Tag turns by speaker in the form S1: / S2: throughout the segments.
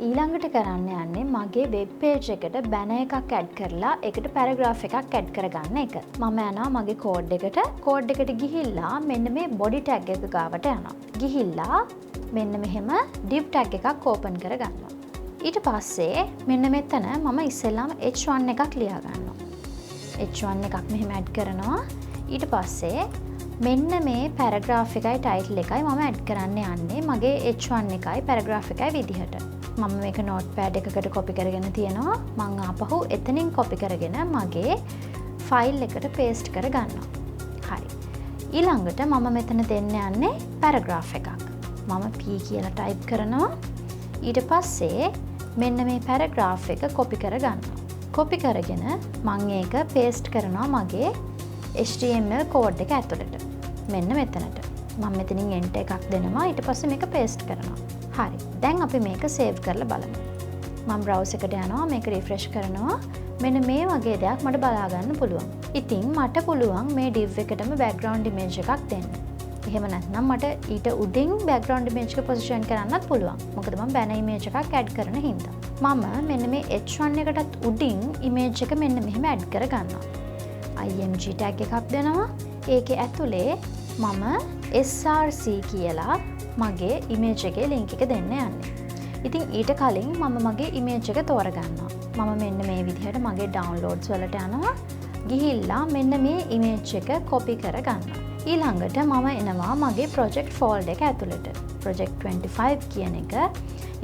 S1: ඊළඟට කරන්න යන්නේ මගේ වෙබ් පේජ් එකට බැනර් එකක් ඇඩ් කරලා ඒකට පැරග්‍රාෆ් එකක් ඇඩ් කරගන්න එක. මම යනවා මගේ කෝඩ් එකට ගිහිල්ලා මෙන්න මේ බොඩි ටැග් එක ගාවට යනවා. ගිහිල්ලා මෙන්න මෙහෙම div ටැග් එකක් ඕපන් කරගන්නවා. ඊට පස්සේ මෙන්න මෙතන මම ඉස්සෙල්ලාම h1 එකක් ලියා ගන්නවා. h1 එකක් මෙහෙම ඇඩ් කරනවා. ඊට පස්සේ මෙන්න මේ පැරග්‍රාෆ් එකයි ටයිටල් එකයි මම ඇඩ් කරන්න යන්නේ මගේ h1 එකයි පැරග්‍රාෆ් එකයි විදිහට. මම මේක නෝට්පෑඩ් එකකට කොපි කරගෙන තියෙනවා. මම ආපහු එතනින් කොපි කරගෙන මගේ ෆයිල් එකට පේස්ට් කරගන්නවා. හරි. ඊළඟට මම මෙතන දෙන්න යන්නේ පැරග්‍රාෆ් එකක්. මම p කියලා ටයිප් කරනවා. ඊට පස්සේ මෙන්න මේ පැරග්‍රාෆ් එක කොපි කරගන්නවා. කොපි කරගෙන මම ඒක පේස්ට් කරනවා මගේ HTML කෝඩ් එක ඇතුළට. මෙන්න මෙතනට. මම මෙතනින් enter එකක් දෙනවා. ඊට පස්සේ මේක paste කරනවා. හරි. දැන් අපි මේක save කරලා බලමු. මම browser එකට යනවා. මේක refresh කරනවා. මෙන්න මේ වගේ දෙයක් මට බලා ගන්න පුළුවන්. ඉතින් මට පුළුවන් මේ div එකටම background image එකක් දෙන්න. එහෙම නැත්නම් මට ඊට උඩින් background image එක position කරන්නත් පුළුවන්. මොකද මම banner image එකක් add කරන හින්දා. මම මෙන්න මේ h1 එකටත් උඩින් image එක මෙන්න මෙහෙම add කර ගන්නවා. img tag එකක් දෙනවා. ඒකේ ඇතුලේ මම src කියලා මගේ image එකේ link එක දෙන්න යන්නේ. ඉතින් ඊට කලින් මම මගේ image එක තෝරගන්නවා. මම මෙන්න මේ විදිහට මගේ downloads වලට යනවා. ගිහිල්ලා මෙන්න මේ image එක copy කරගන්නවා. ඊළඟට මම එනවා මගේ project folder එක ඇතුළට. project 25 කියන එක.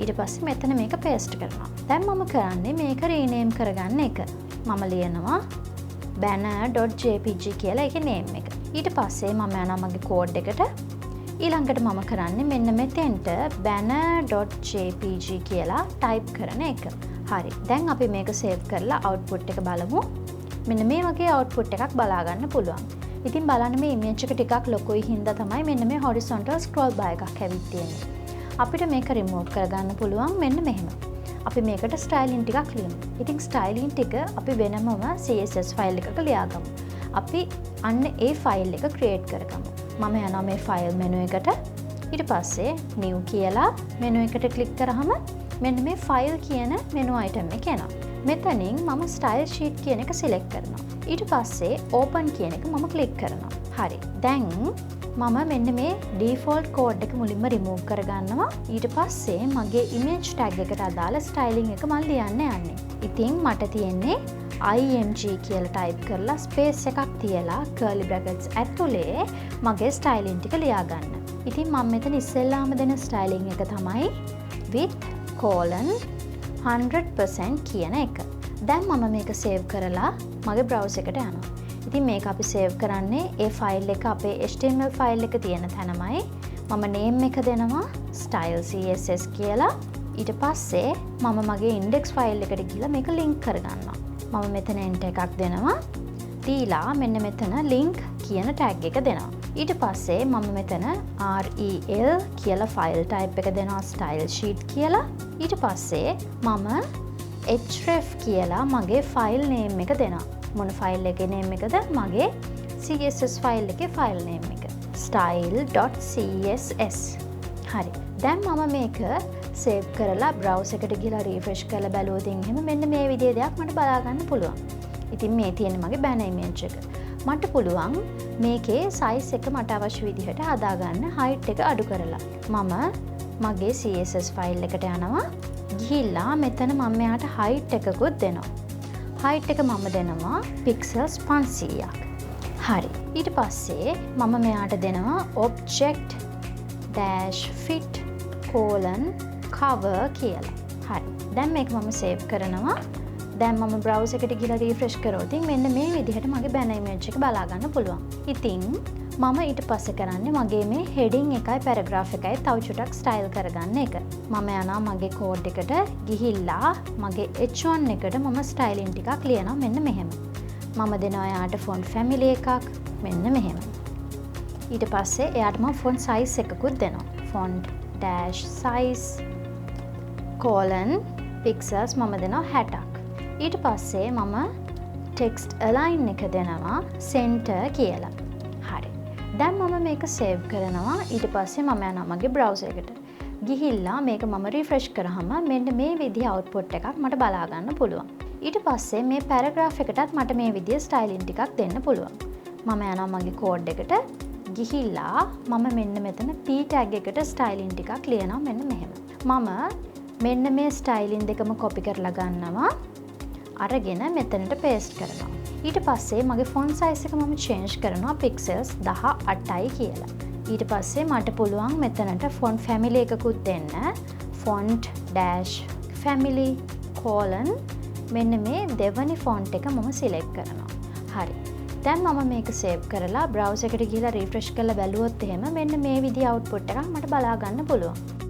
S1: ඊට පස්සේ මෙතන මේක paste කරනවා. දැන් මම කරන්නේ මේක rename කරගන්න එක. මම ලියනවා banner.jpg කියලා ඒකේ name එක. ඊට පස්සේ මම යනවා මගේ කෝඩ් එකට. ඊළඟට මම කරන්නේ මෙන්න මෙතෙන්ට banner.jpg කියලා type කරන එක. හරි. දැන් අපි මේක save කරලා output එක බලමු. මෙන්න මේ වගේ output එකක් බලා ගන්න පුළුවන්. ඉතින් බලන්න මේ image එක ටිකක් ලොකුයි හින්දා තමයි මෙන්න මේ horizontal scroll bar එකක් ඇවිත් තියෙන්නේ. අපිට මේක remove කරගන්න පුළුවන් මෙන්න මෙහෙම. අපි මේකට styling ටිකක් ලියමු. ඉතින් styling ටික අපි වෙනමම CSS ෆයිල් එකක ලියාගමු. අපි අන්න ඒ ෆයිල් එක create කරගමු. මම යනවා මේ ෆයිල් මෙනු එකට. ඊට පස්සේ new කියලා මෙනු එකට click කරාම මෙන්න මේ file කියන මෙනු item එක එනවා. මෙතනින් මම style sheet කියන එක select කරනවා. ඊට පස්සේ open කියන එක මම click කරනවා. හරි. දැන් මම මෙන්න මේ default code එක මුලින්ම remove කරගන්නවා. ඊට පස්සේ මගේ image tag එකට අදාළ styling එක මම ලියන්න යන්නේ. ඉතින් මට තියෙන්නේ img කියලා type කරලා space එකක් තියලා curly brackets ඇතුලේ මගේ styling ටික ලියා ගන්න. ඉතින් මම මෙතන ඉස්සෙල්ලාම දෙන styling එක තමයි width 100% කියන එක. දැන් මම මේක save කරලා මගේ browser එකට යනවා. ඉතින් මේක අපි save කරන්නේ ඒ ෆයිල් එක අපේ HTML ෆයිල් එක තියෙන තැනමයි. මම name එක දෙනවා style css කියලා. ඊට පස්සේ මම මගේ index ෆයිල් එකට ගිහලා මේක link කරගන්නවා. මම මෙතන enter එකක් දෙනවා. දීලා මෙන්න මෙතන link කියන tag එක දෙනවා. ඊට පස්සේ මම මෙතන rel කියලා ෆයිල් type එක දෙනවා style sheet කියලා. ඊට පස්සේ මම href කියලා මගේ ෆයිල් name එක දෙනවා. මොන ෆයිල් එකේ name එකද? මගේ CSS ෆයිල් එකේ ෆයිල් name එක. style.css. හරි. දැන් මම මේක save කරලා browser එකට ගිහලා refresh කරලා බැලුවොත් එහෙම මෙන්න මේ විදිහේ දෙයක් මට බලා ගන්න පුළුවන්. ඉතින් මේ තියෙන මගේ banner image එක. මට පුළුවන් මේකේ size එක මට අවශ්‍ය විදිහට හදාගන්න height එක අඩු කරලා. මම මගේ CSS ෆයිල් එකට යනවා. ගිහිල්ලා මෙතන මම මෙයාට height එකකුත් දෙනවා. height එක මම දෙනවා pixels 500ක්. හරි. ඊට පස්සේ මම මෙයාට දෙනවා object dash fit cover කියලා. හරි. දැන් මේක මම save කරනවා. දැන් මම browser එකට ගිහලා refresh කරොත් මෙන්න මේ විදිහට මගේ banner image එක බලා ගන්න පුළුවන්. ඉතින් මම ඊට පස්සේ කරන්නේ මගේ මේ heading එකයි paragraph එකයි තව චුට්ටක් style කරගන්න එක. මම යනවා මගේ code එකට ගිහිල්ලා මගේ h1 එකට මම styling ටිකක් ලියනවා මෙන්න මෙහෙම. මම දෙනවා එයාට font family එකක් මෙන්න මෙහෙම. ඊට පස්සේ එයාට මම font size එකකුත් දෙනවා. font dash size pixels මම දෙනවා 60ක්. ඊට පස්සේ මම text align එක දෙනවා center කියලා. හරි. දැන් මම මේක save කරනවා. ඊට පස්සේ මම යනවා මගේ browser එකට. ගිහිල්ලා මේක මම රිෆ්‍රෙෂ් කරාම මෙන්න මේ විදිහේ අවුට්පුට් එකක් මට බලා ගන්න පුළුවන්. ඊට පස්සේ මේ පැරග්‍රාෆ් එකටත් මට මේ විදිහේ ස්ටයිලින් ටිකක් දෙන්න පුළුවන්. මම යනවා මගේ කෝඩ් එකට ගිහිල්ලා මම මෙන්න මෙතන p tag එකට ස්ටයිලින් ටිකක් ලියනවා මෙන්න මෙහෙම. මම මෙන්න මේ ස්ටයිලින් දෙකම කොපි කරලා ගන්නවා. අරගෙන මෙතනට පේස්ට් කරනවා. ඊට පස්සේ මගේ ෆොන්ට් සයිස් එක මම චේන්ජ් කරනවා පික්සල්ස් 18යි කියලා. ඊට පස්සේ මට පුළුවන් මෙතනට ෆොන්ට් ෆැමිලි එකකුත් දෙන්න. ෆොන්ට් ඩෑෂ් ෆැමිලි කෝලන් මෙන්න මේ දෙවනි ෆොන්ට් එක මම සිලෙක්ට් කරනවා. හරි. දැන් මම මේක සේව් කරලා බ්‍රවුසර් එකට ගිහලා රිෆ්‍රෙෂ් කරලා බැලුවොත් එහෙම මෙන්න මේ විදිහේ අවුට්පුට් එකක් මට බලා ගන්න පුළුවන්.